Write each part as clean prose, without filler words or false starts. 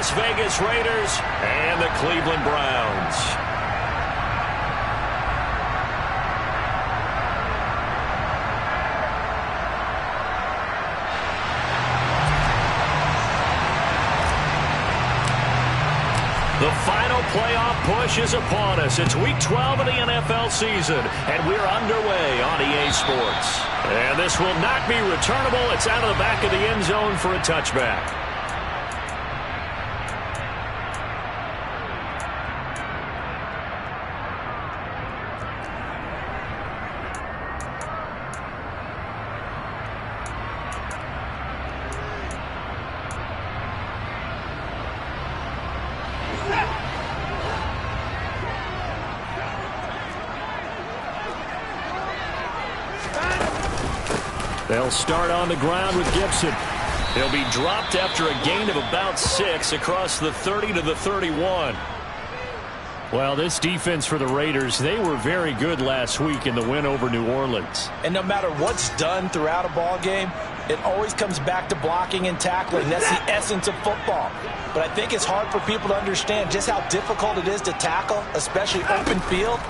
Las Vegas Raiders and the Cleveland Browns. The final playoff push is upon us. It's Week 12 of the NFL season, and we're underway on EA Sports. And this will not be returnable. It's out of the back of the end zone for a touchback. They'll start on the ground with Gibson. He'll be dropped after a gain of about 6 across the 30 to the 31. Well, this defense for the Raiders, they were very good last week in the win over New Orleans. And no matter what's done throughout a ball game, it always comes back to blocking and tackling. That's the essence of football. But I think it's hard for people to understand just how difficult it is to tackle, especially open field.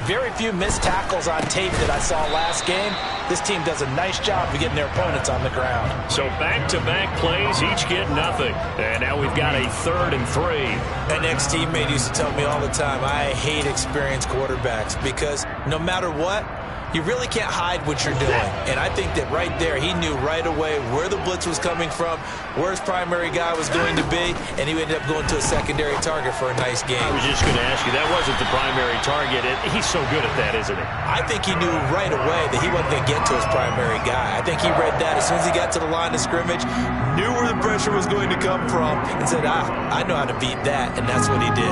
Very few missed tackles on tape that I saw last game. This team does a nice job of getting their opponents on the ground. So back-to-back plays, each get nothing. And now we've got a 3rd and 3. An ex-teammate used to tell me all the time, I hate experienced quarterbacks because no matter what, you really can't hide what you're doing. And I think that right there, he knew right away where the blitz was coming from, where his primary guy was going to be, and he ended up going to a secondary target for a nice game. I was just going to ask you, that wasn't the primary target. He's so good at that, isn't he? I think he knew right away that he wasn't going to get to his primary guy. I think he read that as soon as he got to the line of scrimmage, knew where the pressure was going to come from, and said, I know how to beat that, and that's what he did.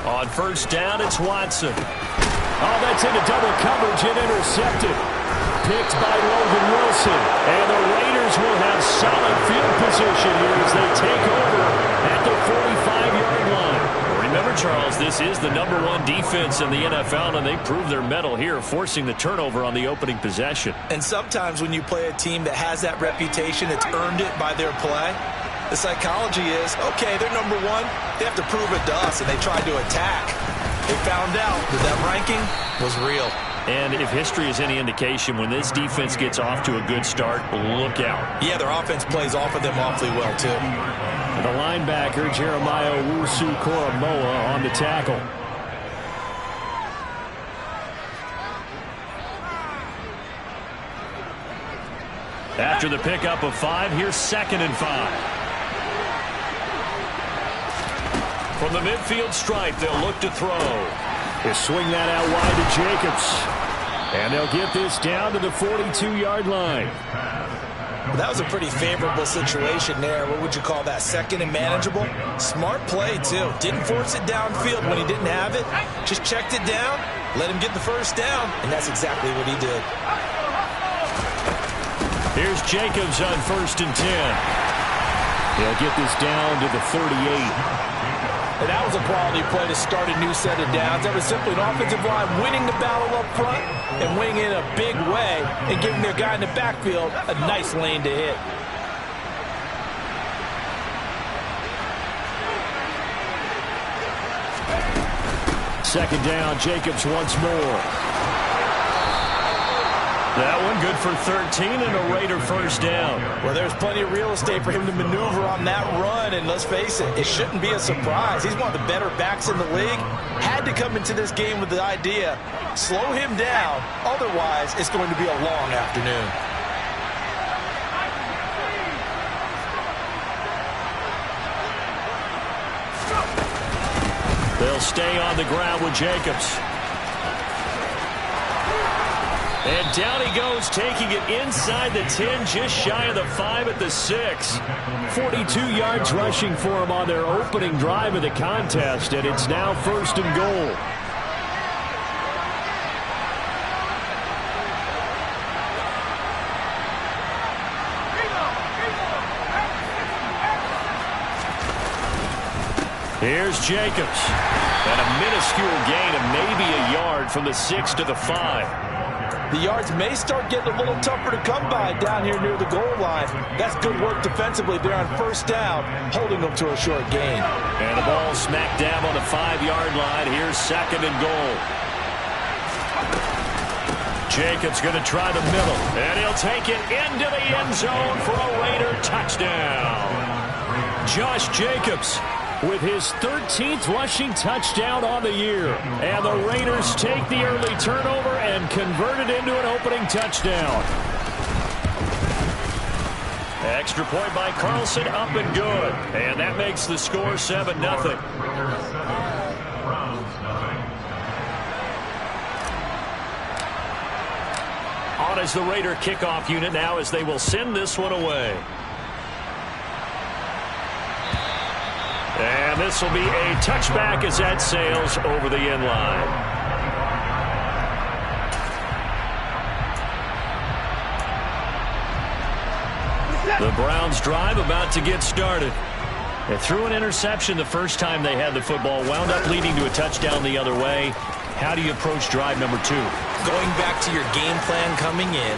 On first down, it's Watson. Oh, that's into double coverage and intercepted. Picked by Logan Wilson. And the Raiders will have solid field position here as they take over at the 45-yard line. Remember, Charles, this is the #1 defense in the NFL, and they proved their mettle here, forcing the turnover on the opening possession. And sometimes when you play a team that has that reputation, it's earned it by their play. The psychology is, okay, they're #1. They have to prove it to us, and they tried to attack. They found out that ranking was real. And if history is any indication, when this defense gets off to a good start, look out. Yeah, their offense plays off of them awfully well, too. The linebacker, Jeremiah Owusu-Koramoah, on the tackle. After the pickup of 5, here's 2nd and 5. From the midfield stripe, they'll look to throw. They swing that out wide to Jacobs. And they'll get this down to the 42-yard line. Well, that was a pretty favorable situation there. What would you call that? 2nd and manageable? Smart play, too. Didn't force it downfield when he didn't have it. Just checked it down, let him get the first down, and that's exactly what he did. Here's Jacobs on 1st and 10. He'll get this down to the 38. And that was a quality play to start a new set of downs. That was simply an offensive line winning the battle up front and winning in a big way and giving their guy in the backfield a nice lane to hit. Second down, Jacobs once more. That one good for 13 and a Raider first down. Well, there's plenty of real estate for him to maneuver on that run, and let's face it, it shouldn't be a surprise. He's one of the better backs in the league. Had to come into this game with the idea, slow him down, otherwise it's going to be a long afternoon. They'll stay on the ground with Jacobs. And down he goes, taking it inside the 10, just shy of the 5 at the 6. 42 yards rushing for him on their opening drive of the contest, and it's now 1st and goal. Here's Jacobs. And a minuscule gain of maybe a yard from the 6 to the 5. The yards may start getting a little tougher to come by down here near the goal line. That's good work defensively there on first down, holding them to a short gain. And the ball smack dab on the 5-yard line. Here's second and goal. Jacobs going to try the middle, and he'll take it into the end zone for a Raider touchdown. Josh Jacobs with his 13th rushing touchdown on the year. And the Raiders take the early turnover and convert it into an opening touchdown. Extra point by Carlson, up and good. And that makes the score 7-0. On is the Raider kickoff unit now as they will send this one away. And this will be a touchback as that sails over the end line. The Browns drive about to get started. They threw an interception the first time they had the football, wound up leading to a touchdown the other way. How do you approach drive number 2? Going back to your game plan coming in,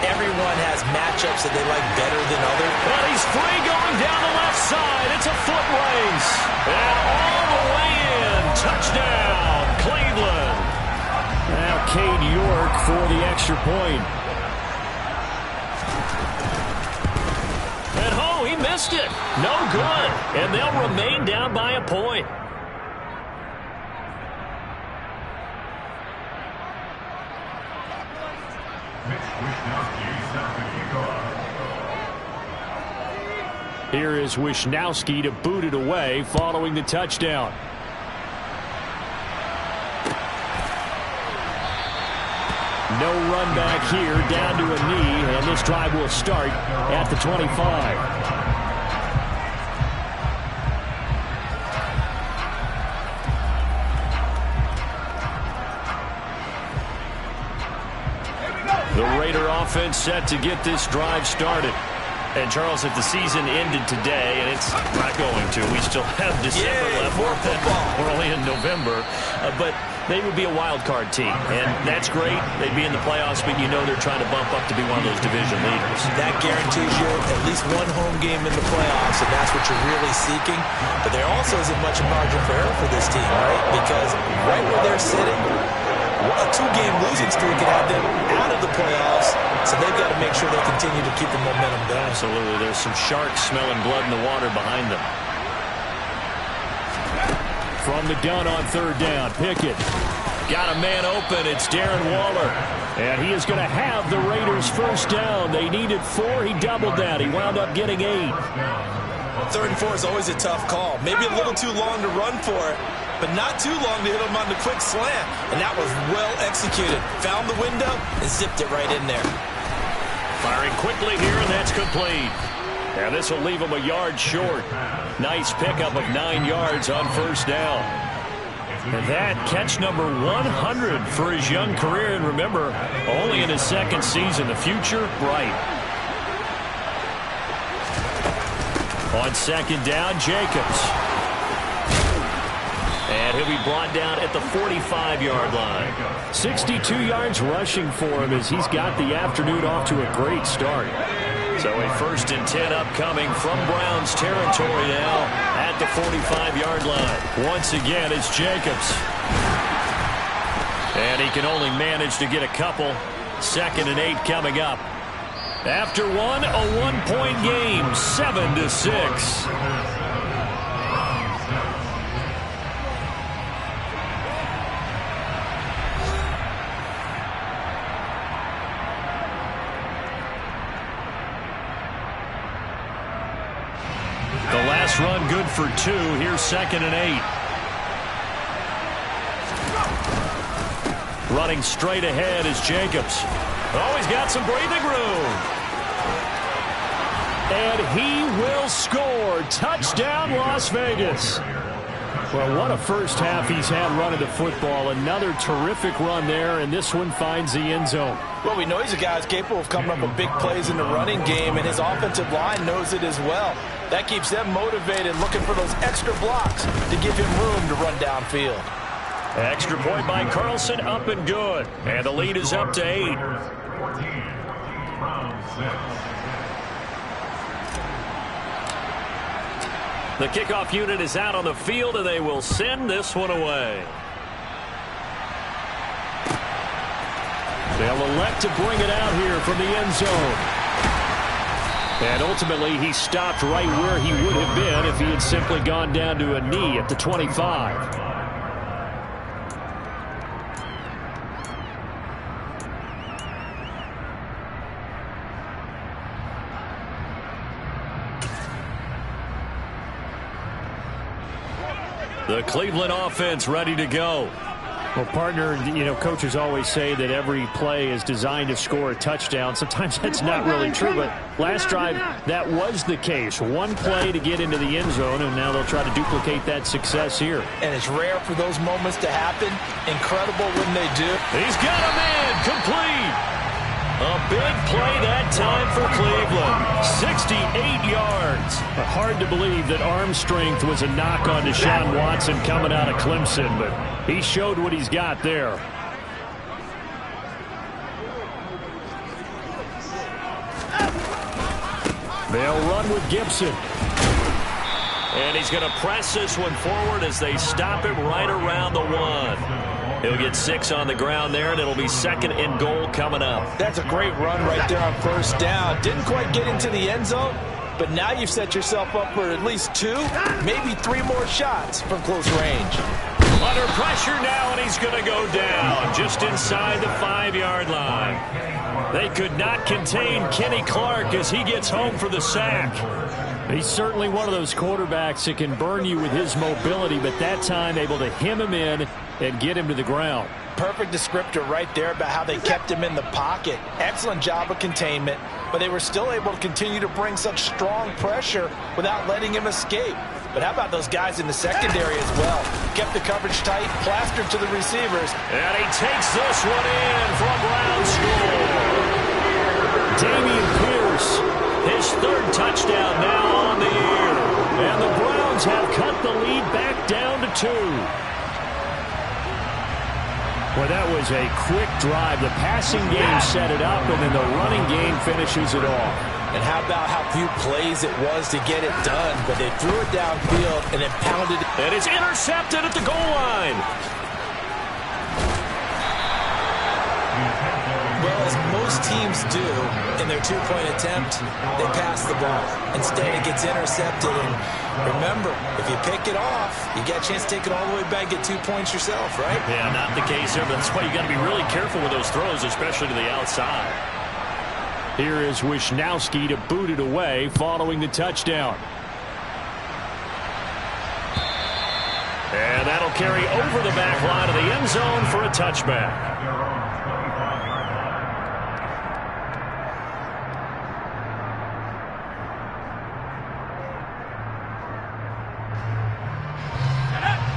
everyone has matchups that they like better than others. Well, he's free going down the left side. It's a foot race. And all the way in. Touchdown, Cleveland. Now Cade York for the extra point. And oh, he missed it. No good. And they'll remain down by a point. Here is Wishnowski to boot it away following the touchdown. No run back here, down to a knee, and this drive will start at the 25. The Raider offense set to get this drive started. And, Charles, if the season ended today, and it's not going to, we still have December left. We're only in November. But they would be a wild card team. And that's great. They'd be in the playoffs, but you know they're trying to bump up to be one of those division leaders. That guarantees you at least one home game in the playoffs, and that's what you're really seeking. But there also isn't much margin for error for this team, right? Because right where they're sitting, a 2-game losing streak could have them out of the playoffs, so they've got to make sure they continue to keep the momentum going. Absolutely. There's some sharks smelling blood in the water behind them. From the gun on third down, Pickett. Got a man open. It's Darren Waller. And he is going to have the Raiders first down. They needed 4. He doubled that. He wound up getting 8. 3rd and 4 is always a tough call. Maybe a little too long to run for it, but not too long to hit him on the quick slant. And that was well executed. Found the window and zipped it right in there. Firing quickly here, and that's complete. And this will leave him a yard short. Nice pickup of 9 yards on first down. And that catch number 100 for his young career. And remember, only in his 2nd season. The future, bright. On 2nd down, Jacobs. And he'll be brought down at the 45-yard line. 62 yards rushing for him as he's got the afternoon off to a great start. So a 1st and 10 upcoming from Browns territory now at the 45-yard line. Once again, it's Jacobs. And he can only manage to get a couple. 2nd and 8 coming up. After one, a 1-point game, 7-6. The last run good for 2. Here's 2nd and 8. Running straight ahead is Jacobs. Oh, he's got some breathing room. And he will score. Touchdown, Las Vegas. Well, what a first half he's had running the football. Another terrific run there, and this one finds the end zone. Well, we know he's a guy who's capable of coming up with big plays in the running game, and his offensive line knows it as well. That keeps them motivated, looking for those extra blocks to give him room to run downfield. Extra point by Carlson, up and good. And the lead is up to 8. The kickoff unit is out on the field, and they will send this one away. They'll elect to bring it out here from the end zone. And ultimately, he stopped right where he would have been if he had simply gone down to a knee at the 25. The Cleveland offense ready to go. Well, partner, coaches always say that every play is designed to score a touchdown. Sometimes that's not really true, but last drive, that was the case. One play to get into the end zone, and now they'll try to duplicate that success here. And it's rare for those moments to happen. Incredible when they do. He's got a man complete. A big play that time for Cleveland. 68 yards. Hard to believe that arm strength was a knock on Deshaun Watson coming out of Clemson, but he showed what he's got there. They'll run with Gibson. And he's going to press this one forward as they stop it right around the 1. He'll get 6 on the ground there, and it'll be 2nd and goal coming up. That's a great run right there on first down. Didn't quite get into the end zone, but now you've set yourself up for at least 2, maybe 3 more shots from close range. Under pressure now, and he's going to go down just inside the 5-yard line. They could not contain Kenny Clark as he gets home for the sack. He's certainly one of those quarterbacks that can burn you with his mobility, but that time able to hem him in and get him to the ground. Perfect descriptor right there about how they kept him in the pocket. Excellent job of containment, but they were still able to continue to bring such strong pressure without letting him escape. But how about those guys in the secondary as well? Kept the coverage tight, plastered to the receivers. And he takes this one in for a Brown score. Dameon Pierce, his 3rd touchdown now on the year. And the Browns have cut the lead back down to 2. Well, that was a quick drive. The passing game set it up, and then the running game finishes it off. And how about how few plays it was to get it done, but they threw it downfield and then pounded it. And it's intercepted at the goal line. Well, as most teams do in their 2-point attempt, they pass the ball. Instead, it gets intercepted. And remember, if you pick it off, you get a chance to take it all the way back, get 2 points yourself, right? Yeah, not the case there, but that's why you got to be really careful with those throws, especially to the outside. Here is Wisnowski to boot it away following the touchdown. And that'll carry over the back line of the end zone for a touchback.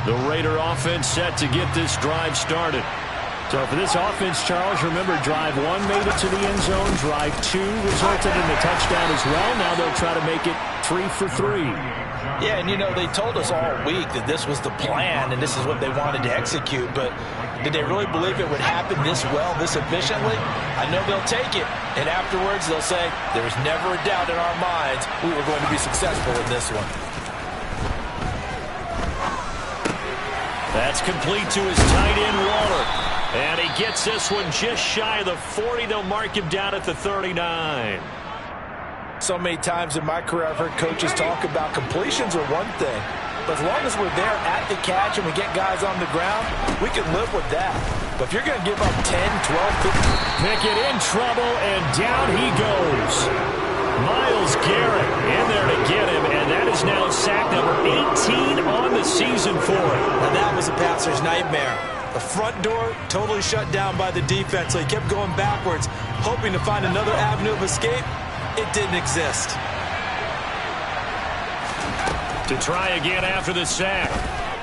The Raider offense set to get this drive started. So for this offense, Charles, remember drive 1 made it to the end zone. Drive 2 resulted in a touchdown as well. Now they'll try to make it 3 for 3. Yeah, and they told us all week that this was the plan and this is what they wanted to execute. But did they really believe it would happen this well, this efficiently? I know they'll take it. And afterwards they'll say, there was never a doubt in our minds we were going to be successful in this one. That's complete to his tight end, Waller. And he gets this one just shy of the 40. They'll mark him down at the 39. So many times in my career I've heard coaches talk about completions are one thing. But as long as we're there at the catch and we get guys on the ground, we can live with that. But if you're going to give up 10, 12, 15... Pickett in trouble, and down he goes. Myles Garrett in there to get him, and that is now sack number 18 on the season for him. And that was a passer's nightmare. The front door totally shut down by the defense, so he kept going backwards, hoping to find another avenue of escape. It didn't exist. To try again after the sack.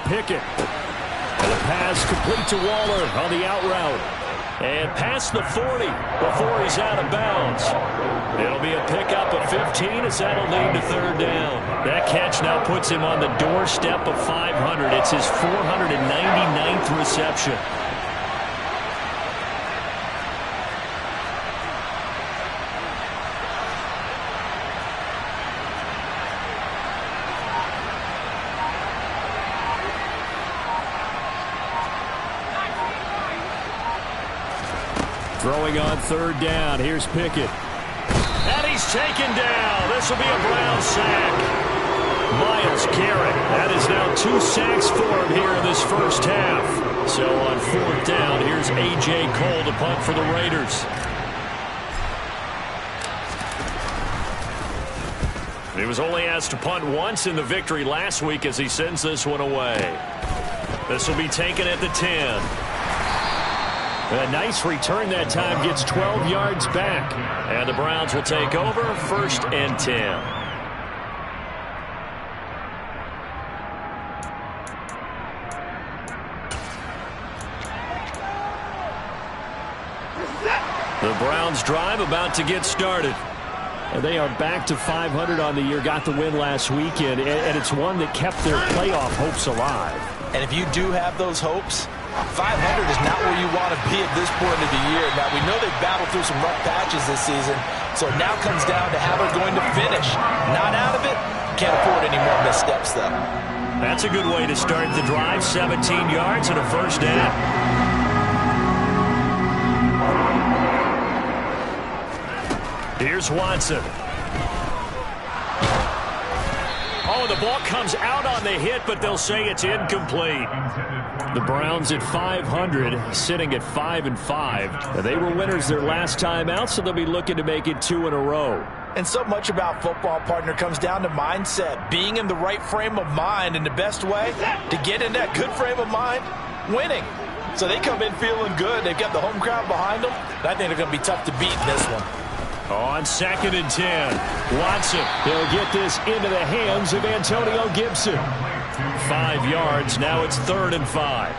Pickett. And a pass complete to Waller on the out route. And past the 40 before he's out of bounds. It'll be a pickup of 15 as that'll lead to third down. That catch now puts him on the doorstep of 500. It's his 499th reception. Throwing on third down. Here's Pickett. And he's taken down. This will be a Brown sack. Myles Garrett. That is now 2 sacks for him here in this first half. So on fourth down, here's A.J. Cole to punt for the Raiders. He was only asked to punt once in the victory last week as he sends this one away. This will be taken at the 10. A nice return that time, gets 12 yards back. And the Browns will take over, 1st and 10. The Browns drive about to get started. And they are back to 500 on the year, got the win last weekend, and it's one that kept their playoff hopes alive. And if you do have those hopes, 500 is not where you want to be at this point of the year. Now, we know they've battled through some rough patches this season, so it now comes down to how they're going to finish. Not out of it. Can't afford any more missteps, though. That's a good way to start the drive. 17 yards and a first down. Here's Watson. Oh, the ball comes out on the hit, but they'll say it's incomplete. The Browns at 500, sitting at 5-5. They were winners their last time out, so they'll be looking to make it 2 in a row. And so much about football, partner, comes down to mindset. Being in the right frame of mind, and the best way to get in that good frame of mind, winning. So they come in feeling good. They've got the home crowd behind them. And I think they're going to be tough to beat in this one. On 2nd and 10, Watson. He'll get this into the hands of Antonio Gibson. 5 yards. Now it's 3rd and 5.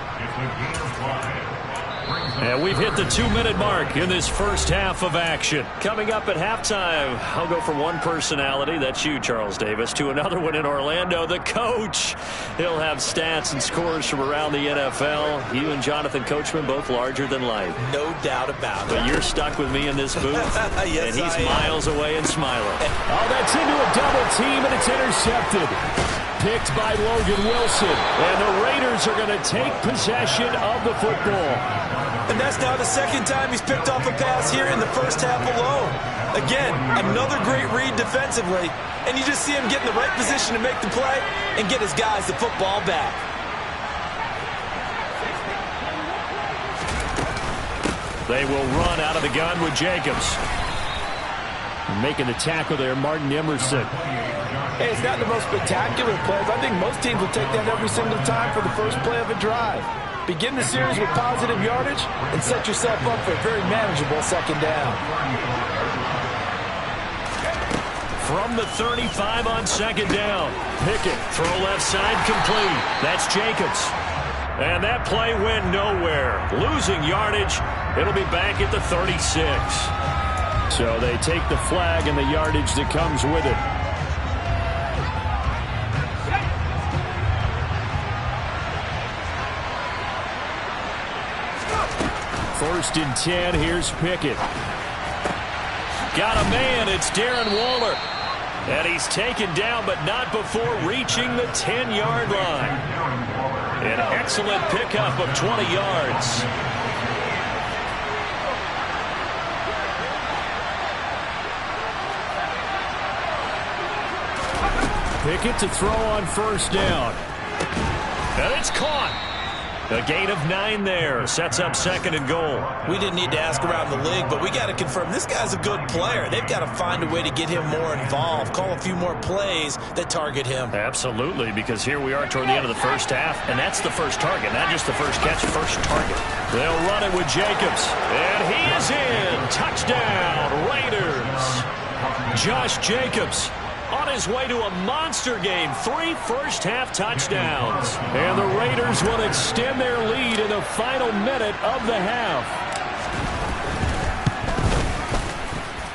And we've hit the 2-minute mark in this first half of action. Coming up at halftime, I'll go from one personality, that's you, Charles Davis, to another one in Orlando, the coach. He'll have stats and scores from around the NFL. You and Jonathan Coachman, both larger than life. No doubt about it. But you're stuck with me in this booth. Yes, and he's miles away and smiling. Oh, that's into a double team, and it's intercepted. Picked by Logan Wilson. And the Raiders are going to take possession of the football. And that's now the second time he's picked off a pass here in the first half alone. Again, another great read defensively. And you just see him get in the right position to make the play and get his guys the football back. They will run out of the gun with Jacobs. Making the tackle there, Martin Emerson. Hey, it's not the most spectacular plays. I think most teams will take that every single time for the first play of a drive. Begin the series with positive yardage and set yourself up for a very manageable second down. From the 35 on second down. Pickett, throw left side, complete. That's Jacobs. And that play went nowhere. Losing yardage. It'll be back at the 36. So they take the flag and the yardage that comes with it. First and 10, here's Pickett. Got a man, it's Darren Waller. And he's taken down, but not before reaching the 10-yard line. An excellent pickup of 20 yards. Pickett to throw on first down. And it's caught. A gain of 9 there. Sets up 2nd and goal. We didn't need to ask around the league, but we got to confirm this guy's a good player. They've got to find a way to get him more involved. Call a few more plays that target him. Absolutely, because here we are toward the end of the first half, and that's the first target, not just the first catch, first target. They'll run it with Jacobs. And he is in. Touchdown, Raiders. Josh Jacobs on his way to a monster game. 3 first-half touchdowns. And the Raiders will extend their lead in the final minute of the half.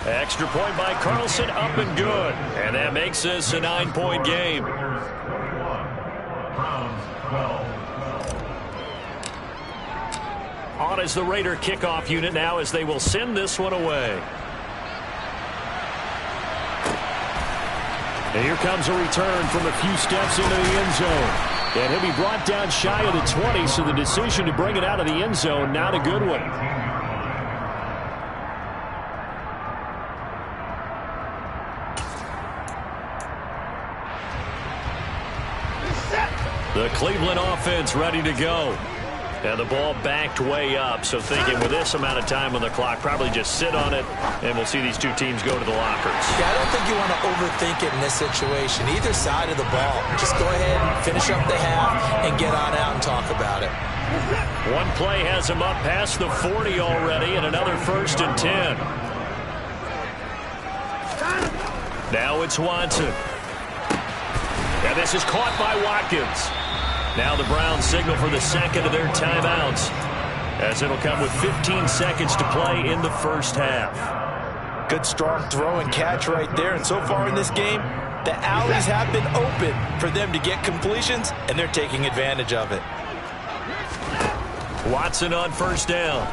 Extra point by Carlson, up and good. And that makes this a 9-point game. On is the Raider kickoff unit now as they will send this one away. And here comes a return from a few steps into the end zone. And he'll be brought down shy of the 20, so the decision to bring it out of the end zone, not a good one. The Cleveland offense ready to go. And the ball backed way up, so thinking with this amount of time on the clock, probably just sit on it, and we'll see these two teams go to the lockers. Yeah, I don't think you want to overthink it in this situation. Either side of the ball. Just go ahead and finish up the half and get on out and talk about it. One play has him up past the 40 already, and another 1st and 10. Now it's Watson. And this is caught by Watkins. Now the Browns signal for the second of their timeouts, as it'll come with 15 seconds to play in the first half. Good strong throw and catch right there. And so far in this game, the alleys have been open for them to get completions, and they're taking advantage of it. Watson on 1st down.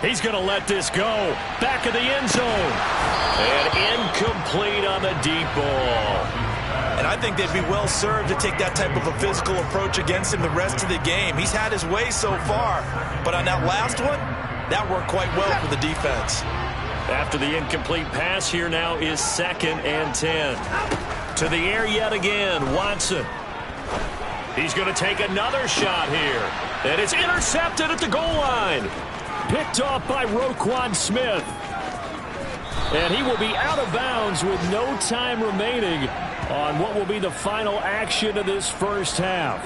He's going to let this go. Back of the end zone. And incomplete on the deep ball. And I think they'd be well served to take that type of a physical approach against him the rest of the game. He's had his way so far, but on that last one, that worked quite well for the defense. After the incomplete pass, here now is 2nd and 10. To the air yet again, Watson. He's going to take another shot here. And it's intercepted at the goal line. Picked off by Roquan Smith. And he will be out of bounds with no time remaining on what will be the final action of this first half.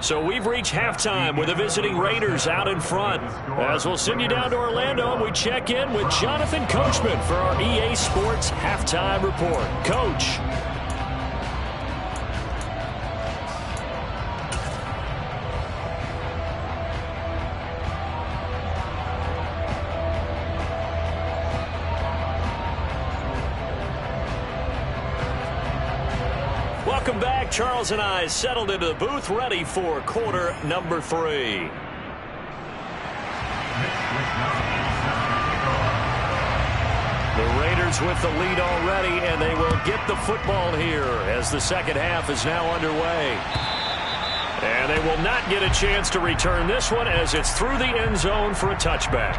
So we've reached halftime with the visiting Raiders out in front. As we'll send you down to Orlando, and we check in with Jonathan Coachman for our EA Sports Halftime Report. Coach. Welcome back. Charles and I settled into the booth, ready for quarter number 3. The Raiders with the lead already, and they will get the football here as the second half is now underway. And they will not get a chance to return this one as it's through the end zone for a touchback.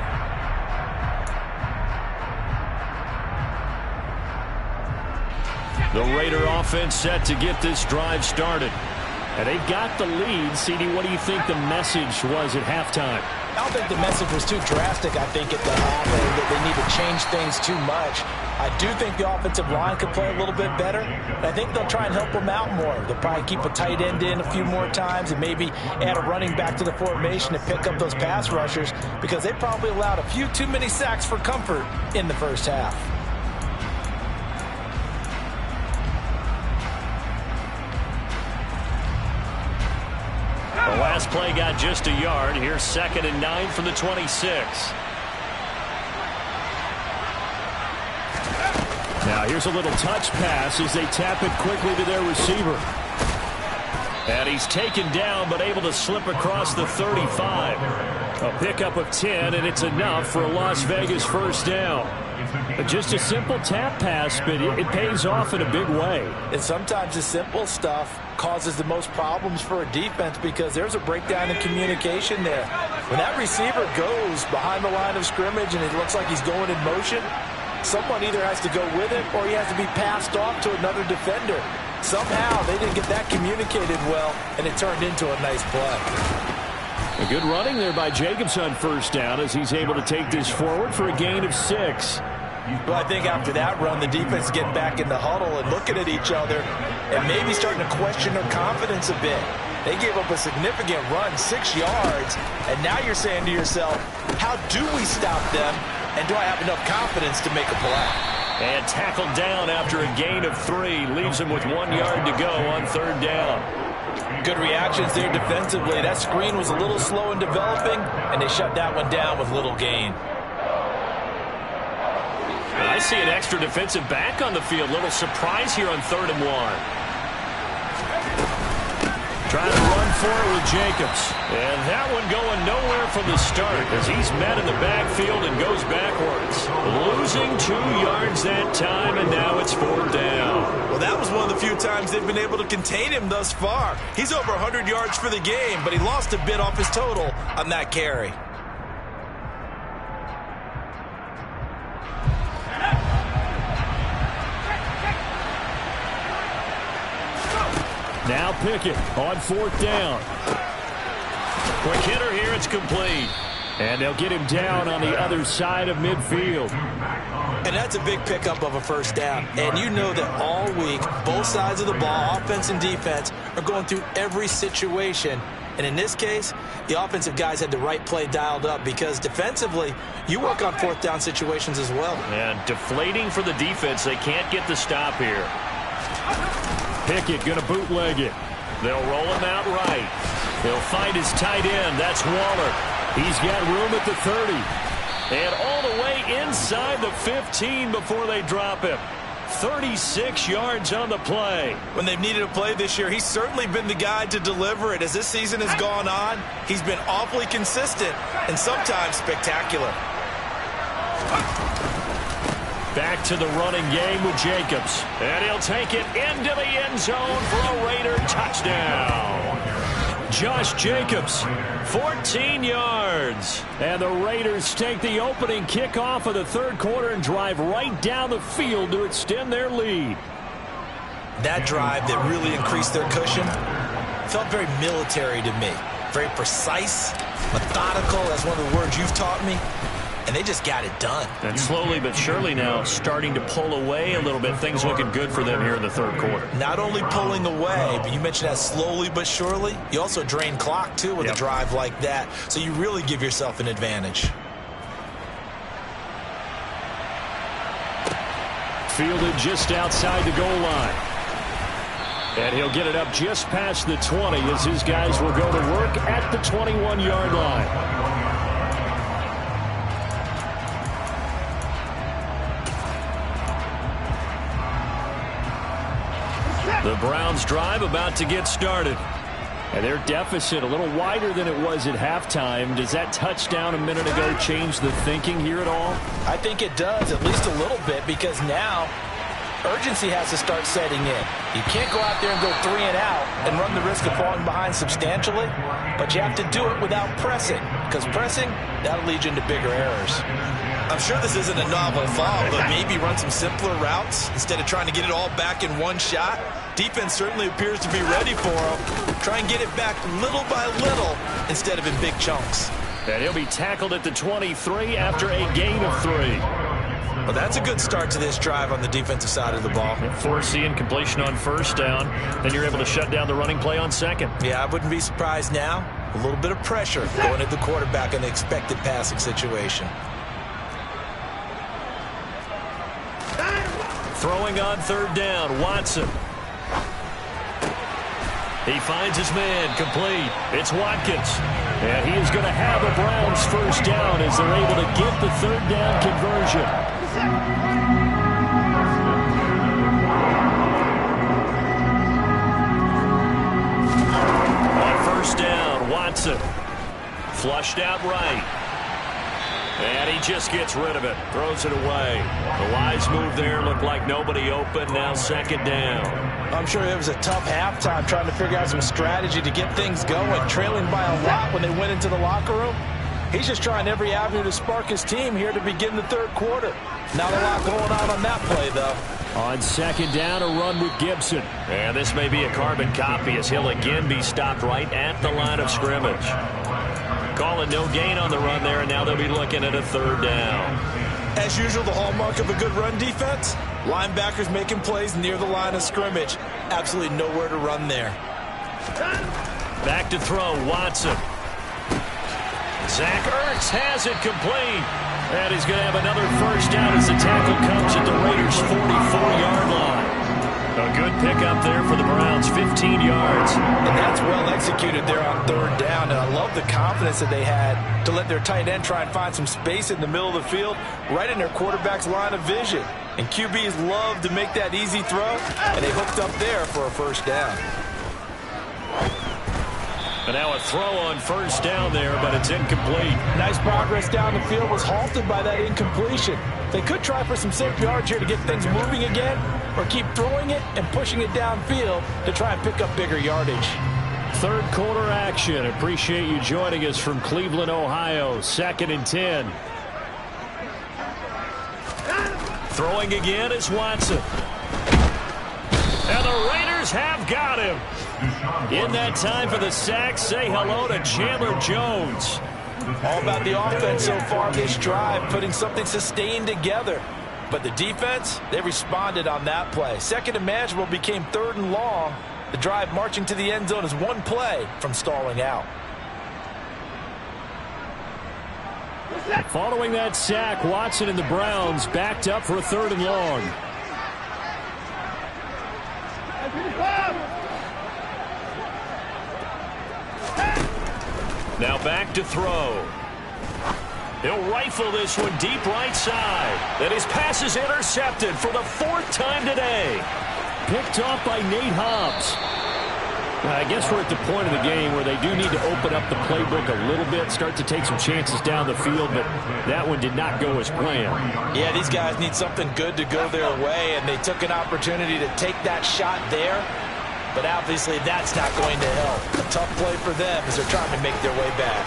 The Raider offense set to get this drive started. And they've got the lead. CD, what do you think the message was at halftime? I don't think the message was too drastic, I think, at the half, that they need to change things too much. I do think the offensive line could play a little bit better. And I think they'll try and help them out more. They'll probably keep a tight end in a few more times and maybe add a running back to the formation to pick up those pass rushers, because they probably allowed a few too many sacks for comfort in the first half. The last play got just a yard. Here's 2nd and 9 from the 26. Now here's a little touch pass as they tap it quickly to their receiver. And he's taken down but able to slip across the 35. A pickup of 10, and it's enough for a Las Vegas first down. Just a simple tap pass, but it pays off in a big way. And sometimes the simple stuff causes the most problems for a defense, because there's a breakdown in communication there. When that receiver goes behind the line of scrimmage and it looks like he's going in motion, someone either has to go with him or he has to be passed off to another defender. Somehow they didn't get that communicated well, and it turned into a nice play. A good running there by Jacobs on first down as he's able to take this forward for a gain of 6. Well, I think after that run, the defense is getting back in the huddle and looking at each other and maybe starting to question their confidence a bit. They gave up a significant run, 6 yards, and now you're saying to yourself, how do we stop them, and do I have enough confidence to make a play? And tackled down after a gain of 3. Leaves him with 1 yard to go on 3rd down. Good reactions there defensively. That screen was a little slow in developing, and they shut that one down with little gain. I see an extra defensive back on the field. Little surprise here on 3rd and 1. Trying to run for it with Jacobs. And that one going nowhere from the start as he's met in the backfield and goes backwards. Losing 2 yards that time, and now it's 4th down. Well, that was one of the few times they've been able to contain him thus far. He's over 100 yards for the game, but he lost a bit off his total on that carry. Now Pickett on 4th down. Quick hitter here, it's complete. And they'll get him down on the other side of midfield. And that's a big pickup of a 1st down. And you know that all week, both sides of the ball, offense and defense, are going through every situation. And in this case, the offensive guys had the right play dialed up because defensively, you work on 4th down situations as well. And deflating for the defense. They can't get the stop here. Pickett going to bootleg it. They'll roll him out right. He'll find his tight end. That's Waller. He's got room at the 30. And all the way inside the 15 before they drop him. 36 yards on the play. When they've needed a play this year, he's certainly been the guy to deliver it. As this season has gone on, he's been awfully consistent and sometimes spectacular. Back to the running game with Jacobs. And he'll take it into the end zone for a Raider touchdown. Josh Jacobs, 14 yards. And the Raiders take the opening kickoff of the 3rd quarter and drive right down the field to extend their lead. That drive that really increased their cushion felt very military to me. Very precise, methodical. That's one of the words you've taught me. And they just got it done. And slowly but surely now starting to pull away a little bit. Things looking good for them here in the 3rd quarter. Not only pulling away, but you mentioned that slowly but surely. You also drain clock, too, with a drive like that. So you really give yourself an advantage. Fielded just outside the goal line. And he'll get it up just past the 20 as his guys will go to work at the 21-yard line. The Browns drive about to get started. And their deficit a little wider than it was at halftime. Does that touchdown a minute ago change the thinking here at all? I think it does, at least a little bit, because now urgency has to start setting in. You can't go out there and go 3 and out and run the risk of falling behind substantially, but you have to do it without pressing, because pressing, that'll lead you into bigger errors. I'm sure this isn't a novel thought, but maybe run some simpler routes instead of trying to get it all back in one shot. Defense certainly appears to be ready for him. Try and get it back little by little instead of in big chunks. And he'll be tackled at the 23 after a gain of 3. Well, that's a good start to this drive on the defensive side of the ball. Foreseeing completion on 1st down. Then you're able to shut down the running play on 2nd. Yeah, I wouldn't be surprised now. A little bit of pressure going at the quarterback in the expected passing situation. Throwing on 3rd down, Watson. He finds his man, complete. It's Watkins. And he is going to have a Browns 1st down as they're able to get the 3rd down conversion. On 1st down, Watson. Flushed out right. And he just gets rid of it. Throws it away. The wise move there. Looked like nobody open. Now 2nd down. I'm sure it was a tough halftime trying to figure out some strategy to get things going. Trailing by a lot when they went into the locker room. He's just trying every avenue to spark his team here to begin the 3rd quarter. Not a lot going on that play, though. On 2nd down, a run with Gibson. And this may be a carbon copy as he'll again be stopped right at the line of scrimmage. Calling no gain on the run there, and now they'll be looking at a 3rd down. As usual, the hallmark of a good run defense, linebackers making plays near the line of scrimmage. Absolutely nowhere to run there. Back to throw, Watson. Zach Ertz has it complete. And he's going to have another 1st down as the tackle comes at the Raiders' 44-yard line. A good pickup there for the Browns, 15 yards. And that's well executed there on third down. And I love the confidence that they had to let their tight end try and find some space in the middle of the field, right in their quarterback's line of vision. And QBs love to make that easy throw, and they hooked up there for a first down. And now a throw on first down there, but it's incomplete. Nice progress down the field was halted by that incompletion. They could try for some safe yards here to get things moving again, or keep throwing it and pushing it downfield to try and pick up bigger yardage. Third quarter action. Appreciate you joining us from Cleveland, Ohio. 2nd and 10. Throwing again is Watson. And the Raiders have got him. In that time for the sack, say hello to Chandler Jones. All about the offense so far this drive, putting something sustained together. But the defense, they responded on that play. Second and manageable became 3rd and long. The drive marching to the end zone is one play from stalling out. Following that sack, Watson and the Browns backed up for a 3rd and long. Now back to throw. He'll rifle this one deep right side. Then his pass is intercepted for the 4th time today. Picked off by Nate Hobbs. I guess we're at the point of the game where they do need to open up the playbook a little bit, start to take some chances down the field, but that one did not go as planned. Yeah, these guys need something good to go their way, and they took an opportunity to take that shot there. But obviously that's not going to help. A tough play for them as they're trying to make their way back.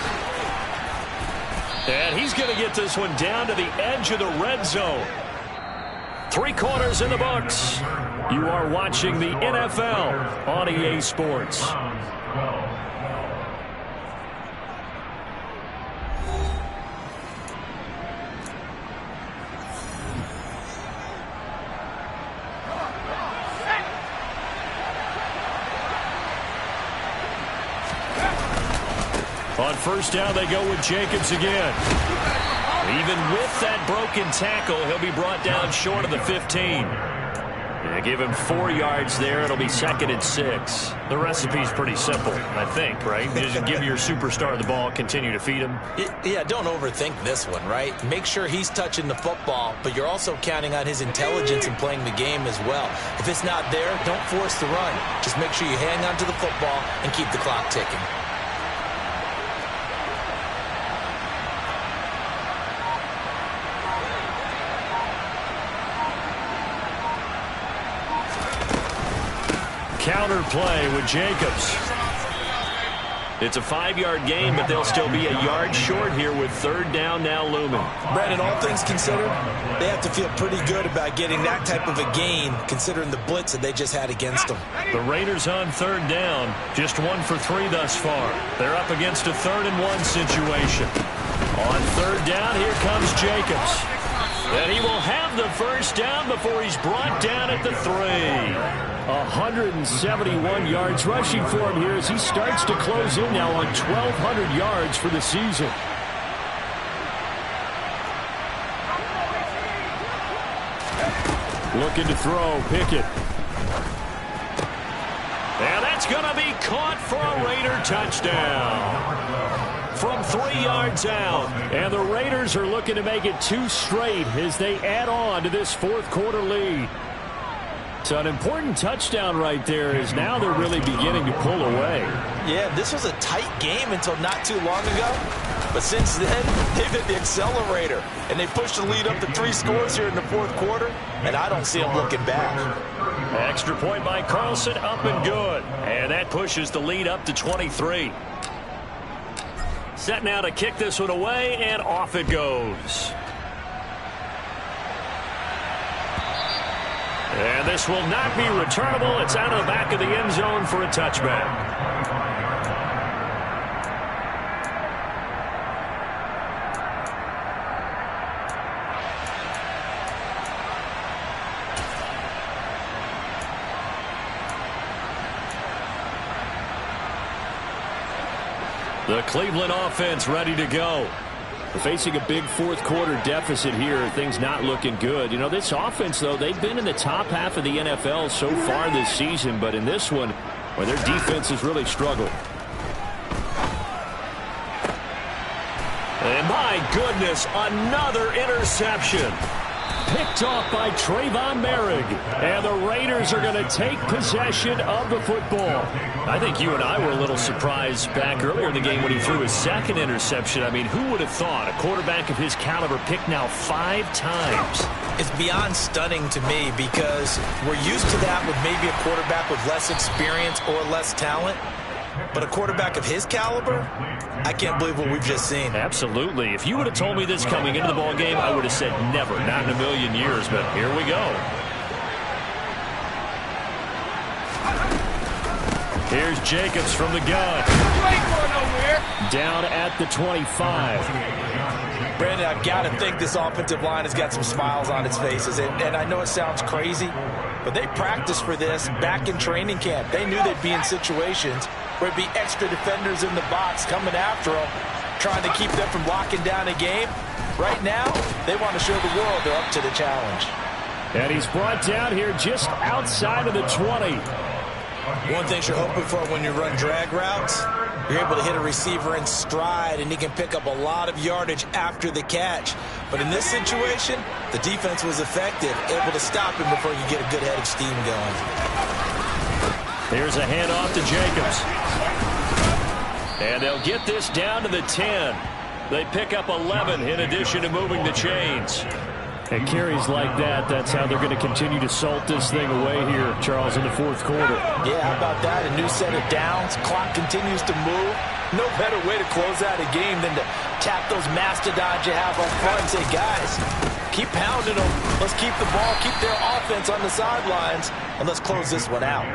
And he's going to get this one down to the edge of the red zone. 3 quarters in the books. You are watching the NFL on EA Sports. On first down, they go with Jacobs again. Even with that broken tackle, he'll be brought down short of the 15. Yeah, give him 4 yards there. It'll be 2nd and 6. The recipe's pretty simple, I think, right? Just give your superstar the ball, continue to feed him. Yeah, don't overthink this one, right? Make sure he's touching the football, but you're also counting on his intelligence in playing the game as well. If it's not there, don't force the run. Just make sure you hang on to the football and keep the clock ticking. Counter play with Jacobs. It's a 5-yard gain, but they'll still be a yard short here with 3rd down now looming. Brandon, all things considered, they have to feel pretty good about getting that type of a gain, considering the blitz that they just had against them. The Raiders on 3rd down, just 1 for 3 thus far. They're up against a 3rd and 1 situation. On 3rd down, here comes Jacobs. And he will have the first down before he's brought down at the 3. 171 yards rushing for him here as he starts to close in now on 1,200 yards for the season. Looking to throw, Pickett. And that's going to be caught for a Raider touchdown. From 3 yards out. And the Raiders are looking to make it 2 straight as they add on to this 4th quarter lead. So an important touchdown right there is now they're really beginning to pull away. Yeah, this was a tight game until not too long ago. But since then, they've hit the accelerator. And they pushed the lead up to 3 scores here in the 4th quarter. And I don't see them looking back. Extra point by Carlson, up and good. And that pushes the lead up to 23. Set now to kick this one away, and off it goes. And this will not be returnable. It's out of the back of the end zone for a touchback. The Cleveland offense ready to go. Facing a big fourth-quarter deficit here, things not looking good. You know, this offense, though, they've been in the top half of the NFL so far this season, but in this one, well, their defense has really struggled. And my goodness, another interception. Picked off by Trayvon Merrick. And the Raiders are going to take possession of the football. I think you and I were a little surprised back earlier in the game when he threw his second interception. I mean, who would have thought a quarterback of his caliber picked now 5 times? It's beyond stunning to me because we're used to that with maybe a quarterback with less experience or less talent. But a quarterback of his caliber, I can't believe what we've just seen. Absolutely. If you would have told me this coming into the ball game, I would have said never, not in a million years. But here we go. Here's Jacobs from the gun. Down at the 25. Brandon, I've got to think this offensive line has got some smiles on its faces. And I know it sounds crazy, but they practiced for this back in training camp. They knew they'd be in situations where there'd be extra defenders in the box coming after them, trying to keep them from locking down a game. Right now, they want to show the world they're up to the challenge. And he's brought down here just outside of the 20. One thing you're hoping for when you run drag routes, you're able to hit a receiver in stride, and he can pick up a lot of yardage after the catch. But in this situation, the defense was effective, able to stop him before you get a good head of steam going. Here's a handoff to Jacobs. And they'll get this down to the 10. They pick up 11 in addition to moving the chains. And carries like that, that's how they're going to continue to salt this thing away here, Charles, in the fourth quarter. Yeah, how about that? A new set of downs. Clock continues to move. No better way to close out a game than to tap those mastodons you have up front and say, guys, keep pounding them. Let's keep the ball, keep their offense on the sidelines, and let's close this one out.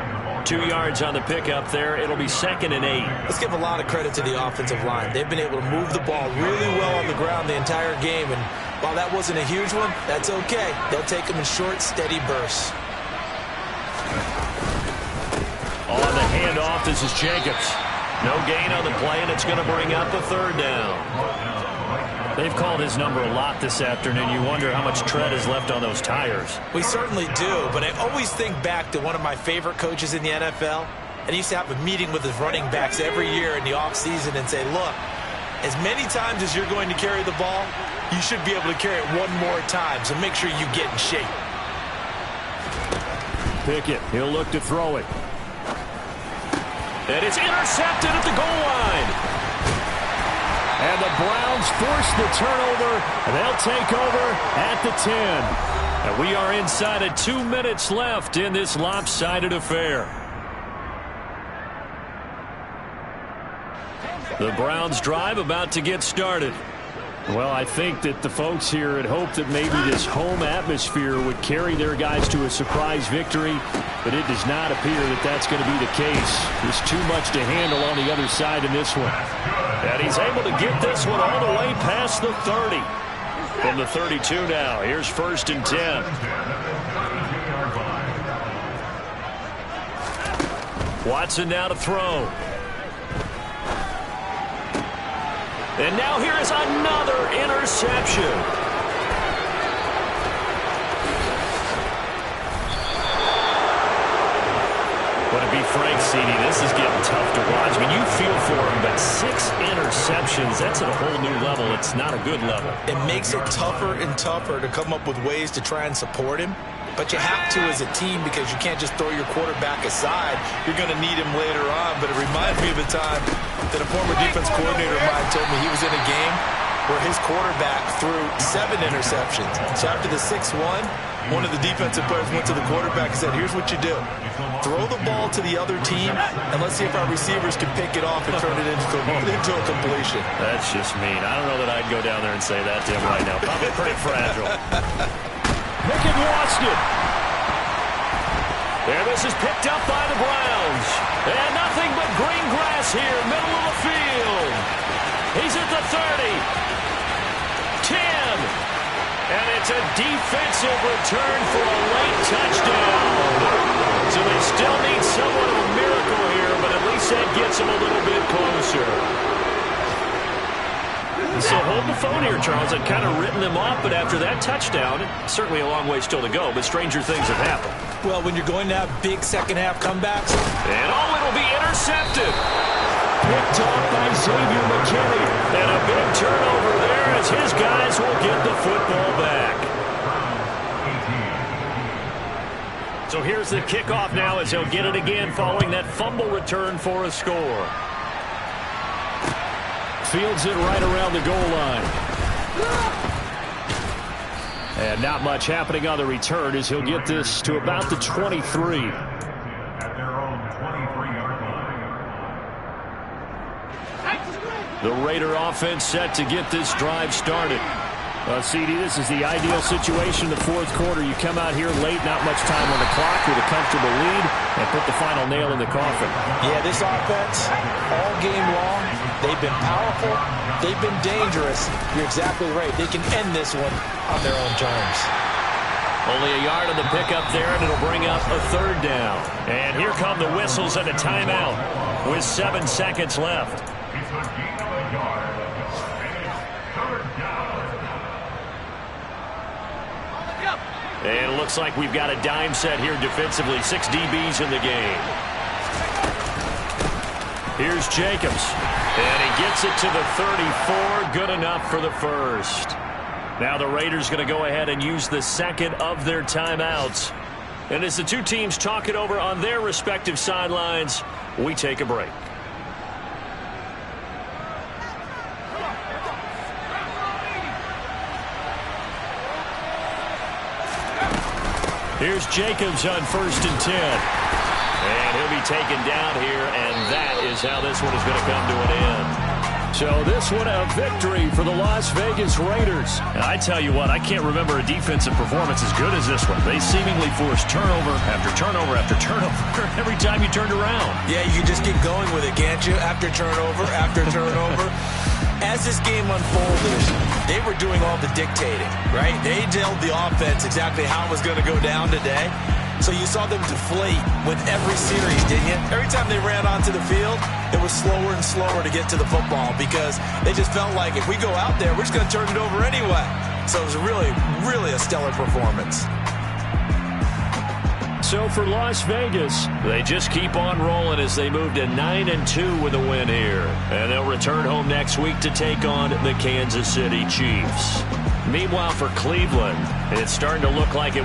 2 yards on the pickup there. It'll be 2nd and 8. Let's give a lot of credit to the offensive line. They've been able to move the ball really well on the ground the entire game, and while that wasn't a huge one, that's okay. They'll take them in short, steady bursts. On the handoff, this is Jacobs. No gain on the play, and it's going to bring up a 3rd down. They've called his number a lot this afternoon. You wonder how much tread is left on those tires. We certainly do, but I always think back to one of my favorite coaches in the NFL, and he used to have a meeting with his running backs every year in the offseason and say, look, as many times as you're going to carry the ball, you should be able to carry it one more time, so make sure you get in shape. Pickett, he'll look to throw it. And it's intercepted at the goal line. And the Browns force the turnover, and they'll take over at the 10. And we are inside of 2 minutes left in this lopsided affair. The Browns drive about to get started. Well, I think that the folks here had hoped that maybe this home atmosphere would carry their guys to a surprise victory, but it does not appear that that's going to be the case. There's too much to handle on the other side in this one. And he's able to get this one all the way past the 30. From the 32 now, here's 1st and 10. Watson now to throw. And now here is another interception. But to be frank, CD, this is getting tough to watch. I mean, you feel for him, but 6 interceptions, that's at a whole new level. It's not a good level. It makes it tougher and tougher to come up with ways to try and support him. But you have to as a team because you can't just throw your quarterback aside. You're going to need him later on. But it reminds me of a time that a former defense coordinator of mine told me he was in a game where his quarterback threw 7 interceptions. So after the 6-1, one of the defensive players went to the quarterback and said, here's what you do. Throw the ball to the other team, and let's see if our receivers can pick it off and turn it into a completion. That's just mean. I don't know that I'd go down there and say that to him right now. Probably pretty fragile. Pickett lost it. There, this is picked up by the Browns. And nothing but green grass here, middle of the field. He's at the 30. 10. And it's a defensive return for a late touchdown. So they still need somewhat of a miracle here, but at least that gets them a little bit closer. So hold the phone here, Charles. I've kind of written them off, but after that touchdown, certainly a long way still to go, but stranger things have happened. Well, when you're going to have big second-half comebacks. And it'll be intercepted. Picked off by Xavier McKinney. And a big turnover there as his guys will get the football back. So here's the kickoff now as he'll get it again following that fumble return for a score. Fields it right around the goal line. And not much happening on the return as he'll get this to about the 23. The Raider offense set to get this drive started. CD, this is the ideal situation in the fourth quarter. You come out here late, not much time on the clock with a comfortable lead, and put the final nail in the coffin. Yeah, this offense, all game long, they've been powerful, they've been dangerous. You're exactly right. They can end this one on their own terms. Only a yard on the pickup there, and it'll bring up a third down. And here come the whistles and a timeout with 7 seconds left. And it looks like we've got a dime set here defensively. 6 DBs in the game. Here's Jacobs. And he gets it to the 34. Good enough for the first. Now the Raiders going to go ahead and use the second of their timeouts. And as the two teams talk it over on their respective sidelines, we take a break. Here's Jacobs on 1st and 10. And he'll be taken down here, and that is how this one is going to come to an end. So this one a victory for the Las Vegas Raiders. And I tell you what, I can't remember a defensive performance as good as this one. They seemingly forced turnover after turnover after turnover every time you turned around. Yeah, you can just keep going with it, can't you? After turnover, after turnover. As this game unfolded, they were doing all the dictating, right? They told the offense exactly how it was going to go down today. So you saw them deflate with every series, didn't you? Every time they ran onto the field, it was slower and slower to get to the football because they just felt like if we go out there, we're just going to turn it over anyway. So it was really, really a stellar performance. So for Las Vegas, they just keep on rolling as they move to 9-2 with a win here. And they'll return home next week to take on the Kansas City Chiefs. Meanwhile, for Cleveland, it's starting to look like it